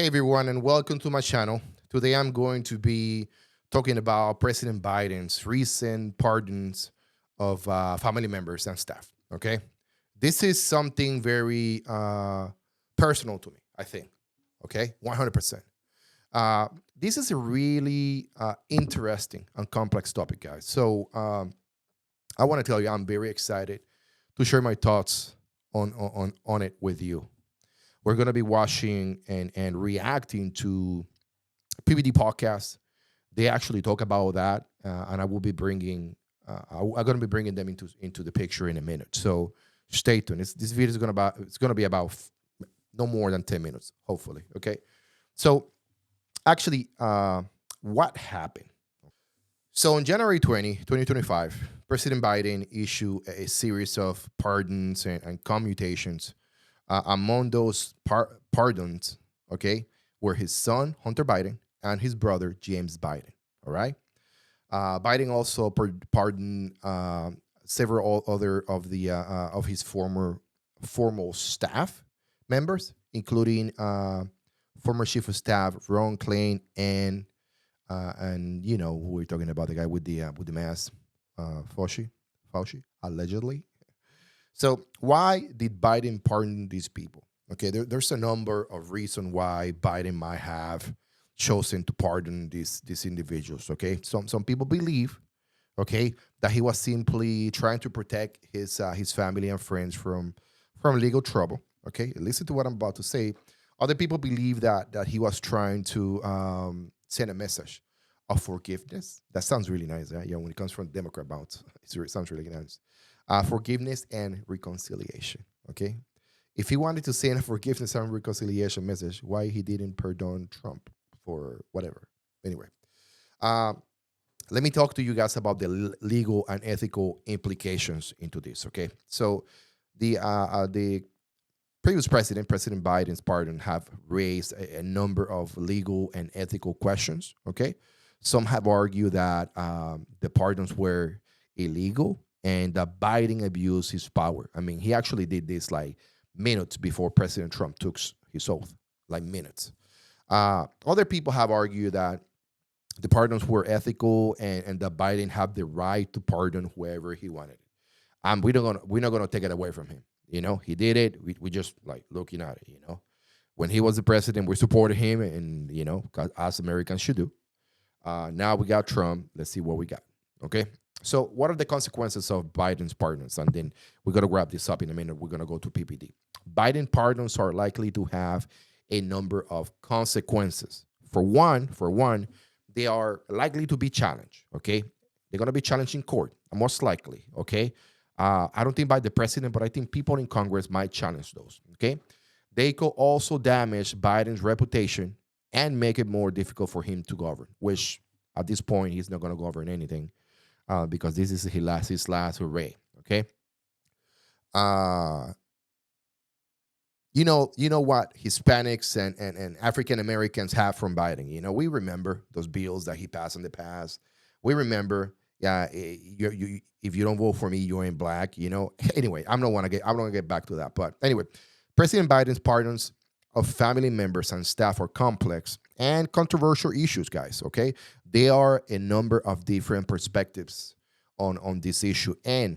everyone, and welcome to my channel. Today, I'm going to be talking about President Biden's recent pardons of family members and staff. Okay, this is something very personal to me, I think. Okay, 100%. This is a really interesting and complex topic, guys. So I want to tell you, I'm very excited to share my thoughts on it with you. We're going to be watching and reacting to PBD Podcast. They actually talk about that, and I will be bringing. I'm going to be bringing them into the picture in a minute. So stay tuned. This video is going to be about no more than 10 minutes, hopefully. Okay. So actually, what happened? So on January 2025, President Biden issued a series of pardons and commutations. Among those pardons, okay, were his son, Hunter Biden, and his brother, James Biden, all right? Biden also pardoned several other of his former staff members, including former chief of staff Ron Klain and you know who we're talking about, the guy with the mask, Fauci, allegedly. So why did Biden pardon these people? Okay, there's a number of reasons why Biden might have chosen to pardon these individuals. Okay, some people believe, okay, that he was simply trying to protect his family and friends from legal trouble. Okay, listen to what I'm about to say. Other people believe that he was trying to send a message of forgiveness. That sounds really nice, right? Yeah, when it comes from Democrat bounce, it sounds really nice. Forgiveness and reconciliation. Okay, if he wanted to send a forgiveness and reconciliation message, why he didn't pardon Trump for whatever? Anyway, let me talk to you guys about the legal and ethical implications into this. Okay, so the previous President Biden's pardon have raised a number of legal and ethical questions. Okay, some have argued that the pardons were illegal and that Biden abused his power. I mean, he actually did this like minutes before President Trump took his oath, like minutes. Other people have argued that the pardons were ethical and that Biden had the right to pardon whoever he wanted. We're not gonna take it away from him. You know, he did it. We just like looking at it. You know, when he was the president, we supported him, and you know, as Americans should do. Now we got Trump. Let's see what we got. Okay. So what are the consequences of Biden's pardons? And then we're going to wrap this up in a minute. We're going to go to PPD. Biden pardons are likely to have a number of consequences. For one, they are likely to be challenged. Okay. They're going to be challenged in court, most likely. Okay. I don't think by the president, but I think people in Congress might challenge those. Okay. They could also damage Biden's reputation and make it more difficult for him to govern, which at this point, he's not going to govern anything because this is his last hooray, okay? You know what Hispanics and African Americans have from Biden. You know, we remember those bills that he passed in the past. We remember, if you don't vote for me, you ain't black. You know. Anyway, I don't want to get back to that. But anyway, President Biden's pardons of family members and staff are complex and controversial issues, guys, okay? There are a number of different perspectives on this issue, and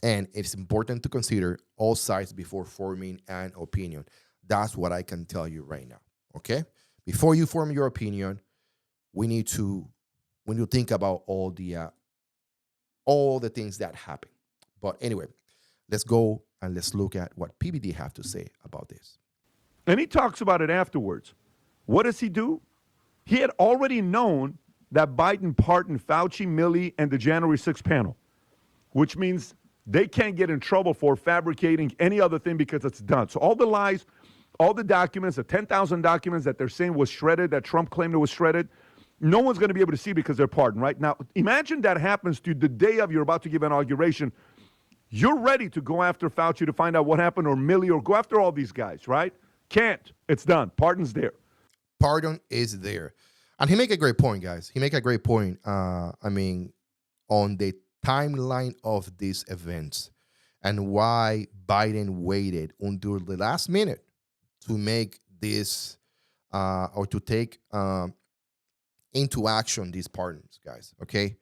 it's important to consider all sides before forming an opinion. That's what I can tell you right now, okay? Before you form your opinion, we need to think about all the things that happen. But anyway, let's go and let's look at what PBD have to say about this. And he talks about it afterwards. What does he do? He had already known that Biden pardoned Fauci, Milley, and the January 6th panel, which means they can't get in trouble for fabricating any other thing because it's done. So all the lies, all the documents, the 10,000 documents that they're saying was shredded, that Trump claimed it was shredded, no one's going to be able to see because they're pardoned, right? Now, imagine that happens to you the day of you're about to give inauguration. You're ready to go after Fauci to find out what happened, or Milley, or go after all these guys, right? Can't. It's done. Pardon's there. Pardon is there. And he make a great point, guys. He make a great point, I mean, on the timeline of these events and why Biden waited until the last minute to make this or to take into action these pardons, guys. Okay,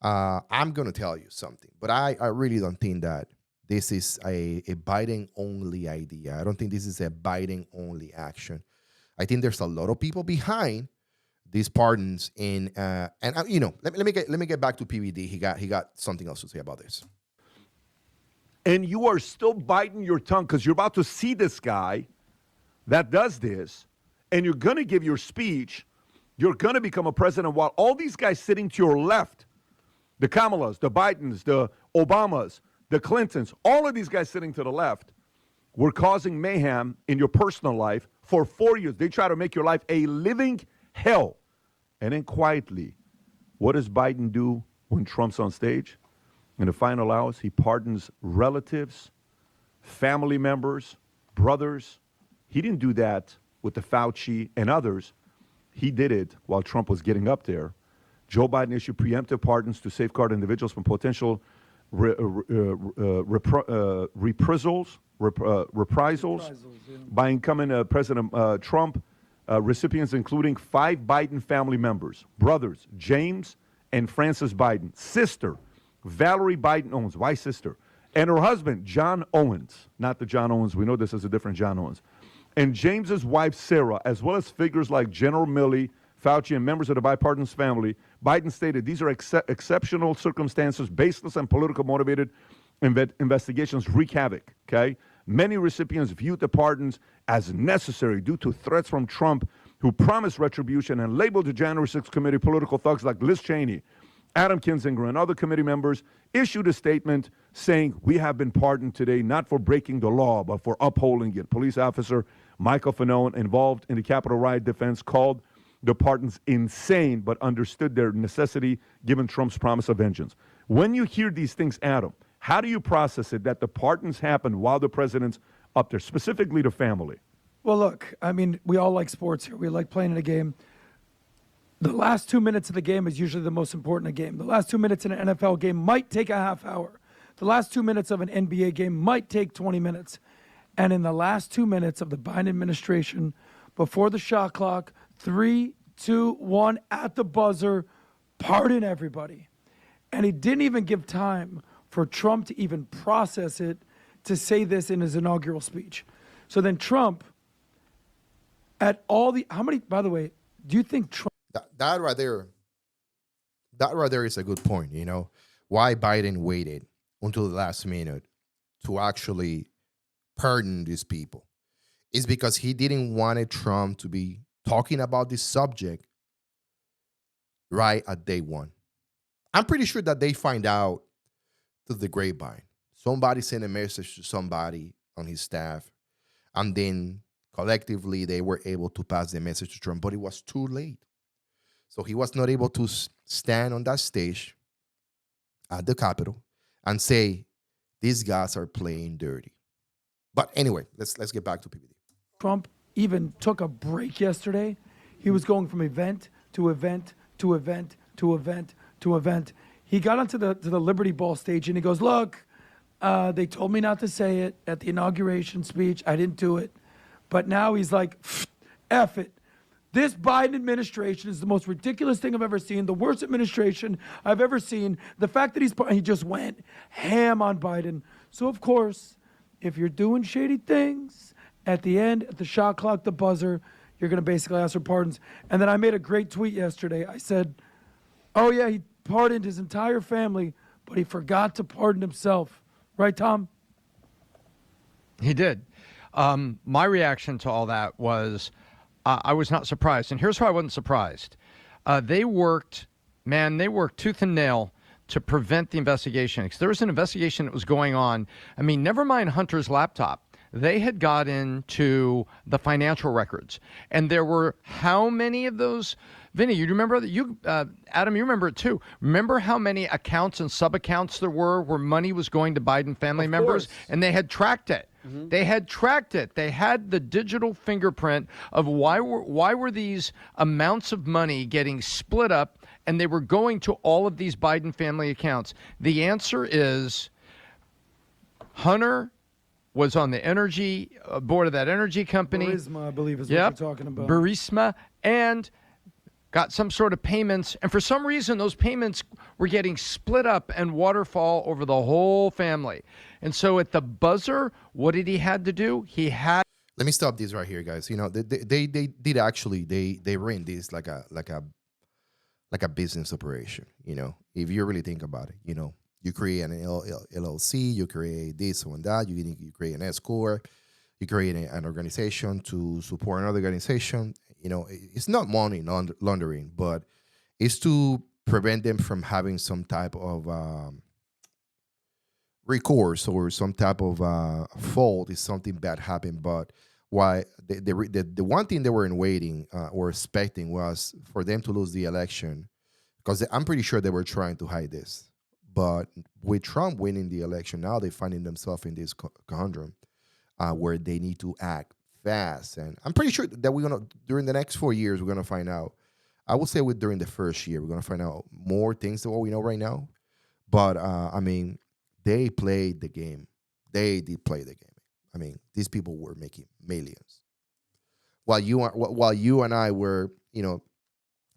I'm gonna tell you something, but I really don't think that this is a Biden only idea. I don't think this is a Biden only action. I think there's a lot of people behind these pardons let me get back to PBD. He got something else to say about this. And you are still biting your tongue because you're about to see this guy that does this, and you're going to give your speech. You're going to become a president while all these guys sitting to your left, the Kamalas, the Bidens, the Obamas, the Clintons, all of these guys sitting to the left were causing mayhem in your personal life for 4 years. They try to make your life a living hell. And then quietly, what does Biden do when Trump's on stage? In the final hours, he pardons relatives, family members, brothers. He didn't do that with the Fauci and others. He did it while Trump was getting up there. Joe Biden issued preemptive pardons to safeguard individuals from potential reprisals by incumbent President Trump. Recipients including 5 Biden family members, brothers, James and Frances Biden, sister, Valerie Biden Owens, wife's sister, and her husband, John Owens, not the John Owens, we know this is a different John Owens, and James's wife, Sarah, as well as figures like General Milley, Fauci, and members of the bipartisan family. Biden stated these are exceptional circumstances, baseless and political motivated investigations wreak havoc, okay? Many recipients viewed the pardons as necessary due to threats from Trump, who promised retribution and labeled the January 6th committee political thugs like Liz Cheney, Adam Kinzinger, and other committee members issued a statement saying, "We have been pardoned today, not for breaking the law, but for upholding it." Police officer Michael Fanone, involved in the Capitol riot defense, called the pardons insane, but understood their necessity given Trump's promise of vengeance. When you hear these things, Adam, how do you process it that the pardons happened while the president's up there, specifically the family? Well, look, I mean, we all like sports here. We like playing in a game. The last 2 minutes of the game is usually the most important game. The last 2 minutes in an NFL game might take a half hour. The last 2 minutes of an NBA game might take 20 minutes. And in the last 2 minutes of the Biden administration, before the shot clock, 3, 2, 1, at the buzzer, pardon everybody. And he didn't even give time for Trump to even process it, to say this in his inaugural speech. So then Trump, at all the, how many, by the way, do you think Trump? That right there is a good point. You know, why Biden waited until the last minute to actually pardon these people is because he didn't want Trump to be talking about this subject right at day one. I'm pretty sure that they find out through the grapevine. Somebody sent a message to somebody on his staff, and then collectively they were able to pass the message to Trump, but it was too late. So he was not able to stand on that stage at the Capitol and say, these guys are playing dirty. But anyway, let's get back to PBD. Trump even took a break yesterday. He was going from event to event to event to event to event. He got onto the Liberty Ball stage and he goes, look, they told me not to say it at the inauguration speech. I didn't do it. But now he's like, F it. This Biden administration is the most ridiculous thing I've ever seen, the worst administration I've ever seen. The fact that he just went ham on Biden. So, of course, if you're doing shady things, at the end, at the shot clock, the buzzer, you're going to basically ask for pardons. And then I made a great tweet yesterday. I said, oh, yeah, he pardoned his entire family, but he forgot to pardon himself. Right, Tom? He did. My reaction to all that was I was not surprised. And here's why I wasn't surprised. They worked tooth and nail to prevent the investigation. Because there was an investigation that was going on. I mean, never mind Hunter's laptop. They had got into the financial records. And there were how many of those? Vinny, you remember that? Adam, you remember it too. Remember how many accounts and sub-accounts there were where money was going to Biden family members? And they had tracked it. Mm-hmm. They had tracked it. They had the digital fingerprint of why were these amounts of money getting split up, and they were going to all of these Biden family accounts. The answer is Hunter was on the energy board of that energy company. Burisma, I believe, is Yep. what you're talking about. Burisma, and got some sort of payments. And for some reason, those payments were getting split up and waterfall over the whole family. And so at the buzzer, what did he had to do? He had. Let me stop this right here, guys. You know, they did actually they ran this like a business operation. You know, if you really think about it, you know, you create an LLC, you create this and that, you create an S corp, you create an organization to support another organization. You know, it's not money laundering, but it's to prevent them from having some type of recourse or some type of fault if something bad happened. But why the one thing they were in waiting or expecting was for them to lose the election, because I'm pretty sure they were trying to hide this. But with Trump winning the election, now they're finding themselves in this conundrum where they need to act fast. And I'm pretty sure that we're going to, during the next 4 years, we're going to find out. I would say during the first year, we're going to find out more things than what we know right now. But, I mean, they played the game. They did play the game. I mean, these people were making millions. While you and I were, you know,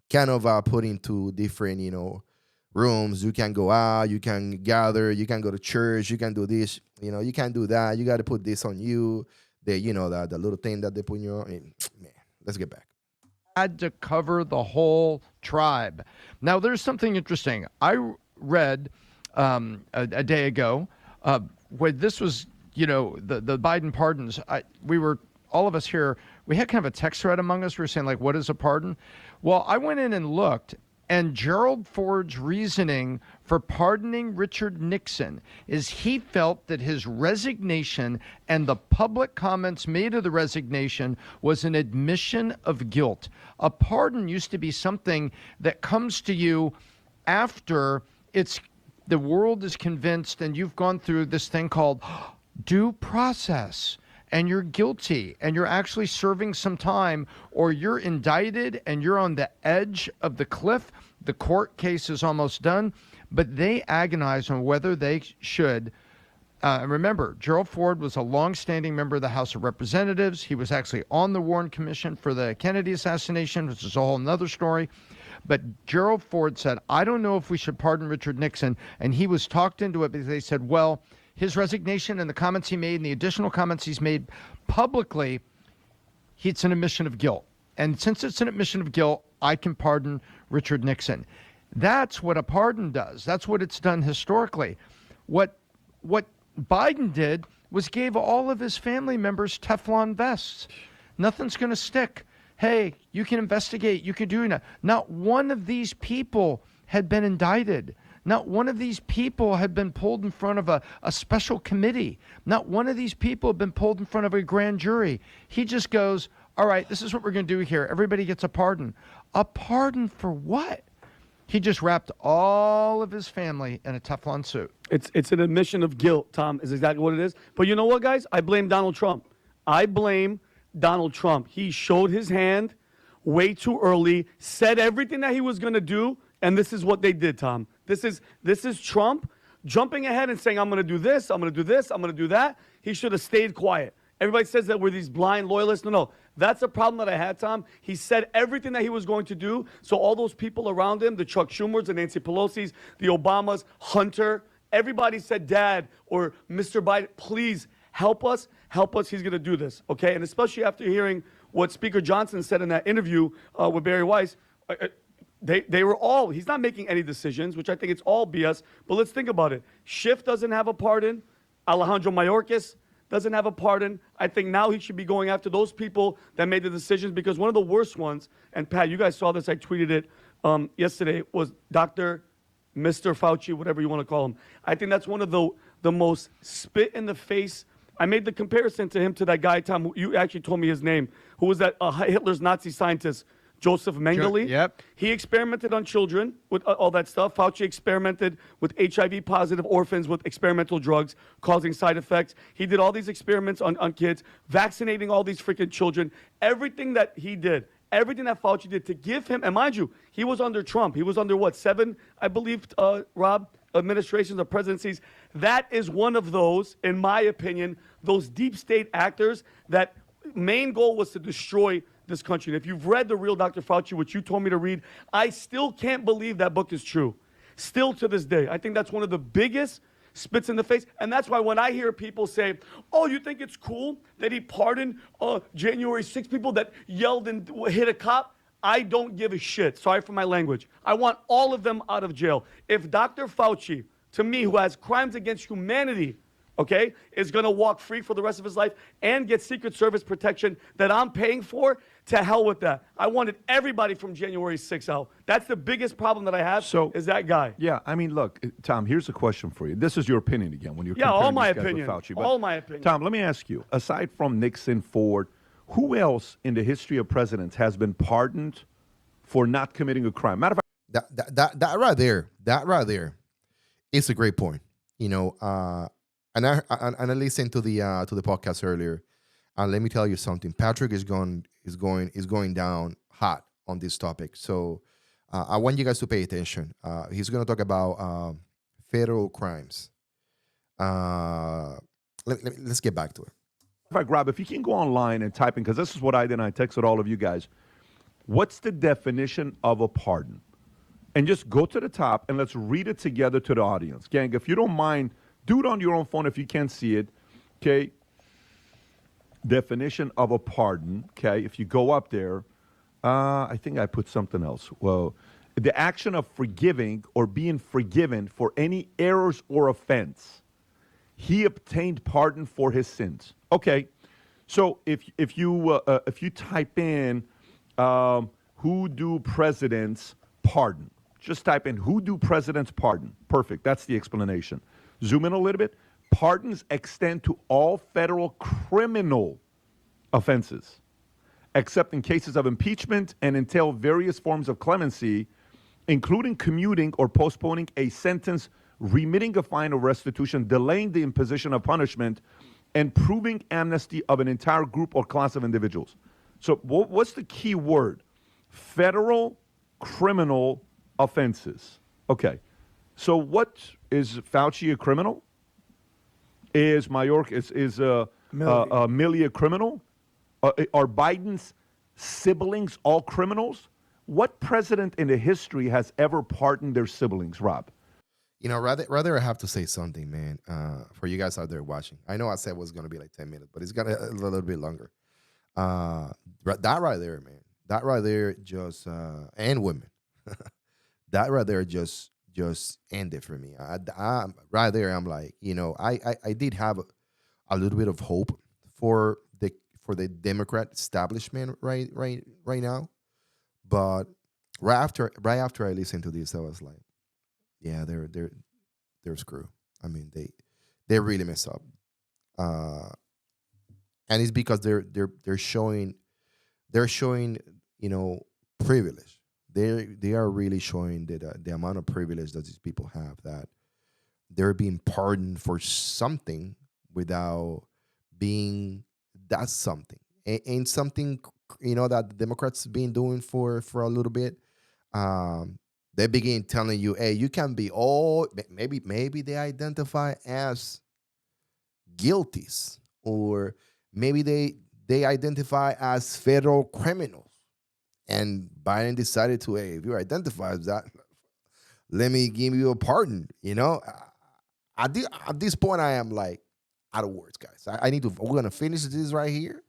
kind of put into different, you know, rooms. You can go out, you can gather, you can go to church, you can do this, you know, you can't do that. You got to put this on you. You know, the little thing that they put in your, I mean, man, let's get back. Had to cover the whole tribe. Now, there's something interesting. I read a day ago where this was, you know, the Biden pardons. We were, all of us here, we had kind of a text thread among us. We were saying, like, what is a pardon? Well, I went in and looked, and Gerald Ford's reasoning for pardoning Richard Nixon is he felt that his resignation and the public comments made of the resignation was an admission of guilt. A pardon used to be something that comes to you after the world is convinced and you've gone through this thing called due process. And you're guilty and you're actually serving some time, or you're indicted and you're on the edge of the cliff. The court case is almost done, but they agonize on whether they should. Remember, Gerald Ford was a longstanding member of the House of Representatives. He was actually on the Warren Commission for the Kennedy assassination, which is a whole nother story. But Gerald Ford said, I don't know if we should pardon Richard Nixon. And he was talked into it because they said, well, his resignation and the comments he made and the additional comments he's made publicly, it's an admission of guilt. And since it's an admission of guilt, I can pardon Richard Nixon. That's what a pardon does. That's what it's done historically. What Biden did was gave all of his family members Teflon vests. Nothing's going to stick. Hey, you can investigate. You can do it. Not one of these people had been indicted. Not one of these people had been pulled in front of a special committee. Not one of these people had been pulled in front of a grand jury. He just goes, all right, this is what we're going to do here. Everybody gets a pardon. A pardon for what? He just wrapped all of his family in a Teflon suit. It's an admission of guilt, Tom, is exactly what it is. But you know what, guys? I blame Donald Trump. I blame Donald Trump. He showed his hand way too early, said everything that he was going to do, and this is what they did, Tom. This is Trump jumping ahead and saying, I'm going to do this, I'm going to do this, I'm going to do that. He should have stayed quiet. Everybody says that we're these blind loyalists. No. That's a problem that I had, Tom. He said everything that he was going to do. So all those people around him, the Chuck Schumers, the Nancy Pelosi's, the Obamas, Hunter, everybody said, Dad or Mr. Biden, please help us. He's going to do this, okay? And especially after hearing what Speaker Johnson said in that interview with Barry Weiss, they were all, he's not making any decisions, which I think it's all BS. But let's think about it. Schiff doesn't have a pardon. Alejandro Mayorkas doesn't have a pardon. I think now he should be going after those people that made the decisions, because one of the worst ones, and Pat, you guys saw this, I tweeted it yesterday, was Mr. Fauci, whatever you want to call him. I think that's one of the most spit in the face. I made the comparison to him to that guy, Tom, you actually told me his name, who was that Hitler's Nazi scientist, Joseph Mengele. Yep. He experimented on children with all that stuff. Fauci experimented with HIV-positive orphans with experimental drugs causing side effects. He did all these experiments on kids, vaccinating all these freaking children. Everything that he did, everything that Fauci did to give him, and mind you, he was under Trump. He was under, 7, I believe, Rob, administrations or presidencies. That is one of those, in my opinion, those deep state actors that main goal was to destroy this country. And if you've read The Real Dr. Fauci, which you told me to read, I still can't believe that book is true. Still to this day. I think that's one of the biggest spits in the face. And that's why when I hear people say, oh, you think it's cool that he pardoned January 6 people that yelled and hit a cop? I don't give a shit. Sorry for my language. I want all of them out of jail. If Dr. Fauci, to me, who has crimes against humanity, okay, is going to walk free for the rest of his life and get Secret Service protection that I'm paying for, to hell with that. I wanted everybody from January 6th out. That's the biggest problem that I have, is that guy. Yeah, I mean, look, Tom, here's a question for you. This is your opinion again when you're comparing all my these guys with opinion. Fauci. But, All my opinion. Tom, let me ask you, aside from Nixon, Ford, who else in the history of presidents has been pardoned for not committing a crime? Matter of fact, That right there is a great point. You know, and I listened to the podcast earlier. Let me tell you something. Patrick is going down hot on this topic. So I want you guys to pay attention. He's going to talk about federal crimes. Let's get back to it. in fact, Rob, if you can go online and type in, because this is what I did, and I texted all of you guys. What's the definition of a pardon? And just go to the top and let's read it together to the audience. Gang, if you don't mind, do it on your own phone if you can't see it. Okay. Definition of a pardon. Okay. If you go up there, I think I put something else. Well, the action of forgiving or being forgiven for any errors or offense. He obtained pardon for his sins. Okay. So if you type in who do presidents pardon, just type in who do presidents pardon. Perfect. That's the explanation. Zoom in a little bit. Pardons extend to all federal criminal offenses, except in cases of impeachment, and entail various forms of clemency, including commuting or postponing a sentence, remitting a fine or restitution, delaying the imposition of punishment, and proving amnesty of an entire group or class of individuals. So what's the key word? Federal criminal offenses. Okay. So what is Fauci a criminal? Is Mayorkas, is Milley a criminal? Are Biden's siblings all criminals? What president in the history has ever pardoned their siblings, Rob? You know, rather I have to say something, man, for you guys out there watching. I know I said it was going to be like 10 minutes, but it's got a little bit longer. That right there, man. That right there just, and women. That right there just ended for me. I right there, I'm like, you know, I did have a little bit of hope for the Democrat establishment right now, but right after I listened to this, I was like, yeah, they're screwed. I mean, they really mess up, and it's because they're showing you know, privilege. They are really showing that the amount of privilege that these people have, that they're being pardoned for something without being that something. And something, you know, that the Democrats been doing for a little bit. They begin telling you, hey, you can be all, maybe they identify as guilties, or maybe they identify as federal criminals. And Biden decided to, hey, if you identify as that, let me give you a pardon. You know, at this point, I am like out of words, guys. We're going to finish this right here.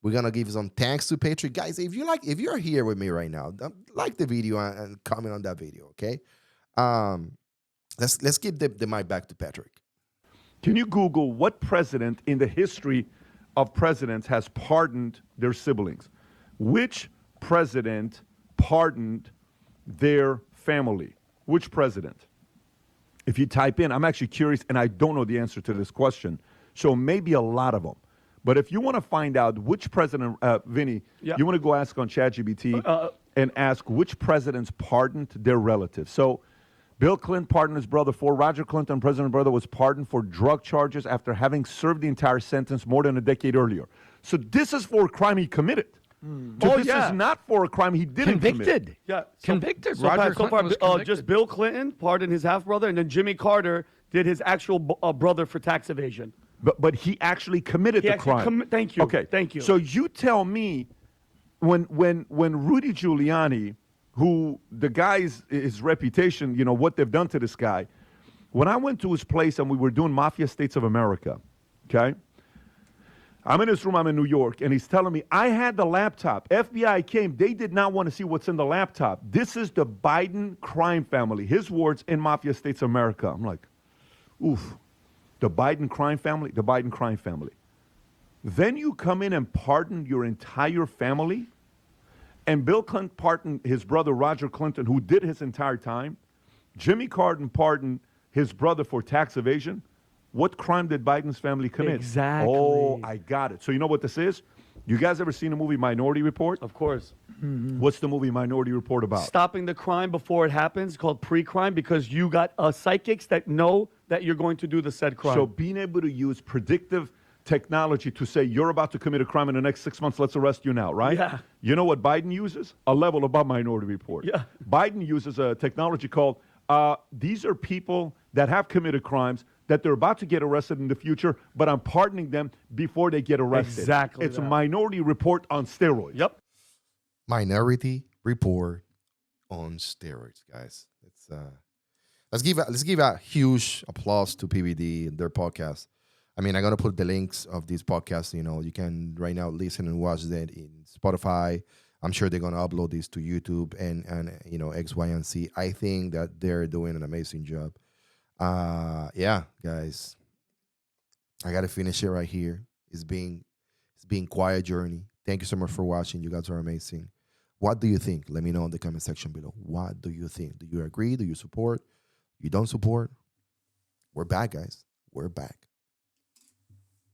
We're going to give some thanks to Patrick. Guys, if you're here with me right now, like the video and comment on that video, okay? Let's give the mic back to Patrick. Can you Google what president in the history of presidents has pardoned their siblings? Which president pardoned their family? Which president? If you type in, I'm actually curious, and I don't know the answer to this question, so maybe a lot of them. But if you want to find out which president, Vinny, you want to go ask on ChatGPT and ask which presidents pardoned their relatives. So Bill Clinton pardoned his brother for. Roger Clinton, President's brother, was pardoned for drug charges after having served the entire sentence more than a decade earlier. So this is for a crime he committed. So this is not for a crime he didn't commit. Yeah, Convicted. So Roger so Clinton was far, convicted. just Bill Clinton pardoned his half brother, and then Jimmy Carter did his actual brother for tax evasion. But he actually committed He the actually crime. thank you. Okay. Thank you. So you tell me, when Rudy Giuliani, who the guy's his reputation, what they've done to this guy. When I went to his place and we were doing Mafia States of America, okay? I'm in his room, I'm in New York, and he's telling me, I had the laptop. FBI came, they did not want to see what's in the laptop. This is the Biden crime family. His words in Mafia States of America. I'm like, oof, the Biden crime family, the Biden crime family. Then you come in and pardon your entire family, and Bill Clinton pardoned his brother Roger Clinton, who did his entire time. Jimmy Carter pardoned his brother for tax evasion. What crime did Biden's family commit? Exactly. Oh, I got it. So you know what this is? You guys ever seen the movie Minority Report? Of course. What's the movie Minority Report about? Stopping the crime before it happens, called pre-crime, because you got psychics that know that you're going to do the said crime. So being able to use predictive technology to say you're about to commit a crime in the next 6 months, let's arrest you now, right? Yeah. You know what Biden uses? A level above Minority Report. Yeah. Biden uses a technology called, these are people that have committed crimes that they're about to get arrested in the future, but I'm pardoning them before they get arrested. Exactly It's that. a Minority Report on steroids. Yep. Minority Report on steroids, guys. It's let's give a huge applause to PBD and their podcast. I mean, I'm gonna put the links of these podcasts. You can right now listen and watch that in Spotify. I'm sure they're gonna upload this to YouTube and X, Y, and Z. I think that they're doing an amazing job. Yeah, guys, I gotta finish it right here. It's been quiet journey. Thank you so much for watching. You guys are amazing. What do you think? Let me know in the comment section below. What do you think? Do you agree? Do you support? You don't support? We're back, guys. We're back.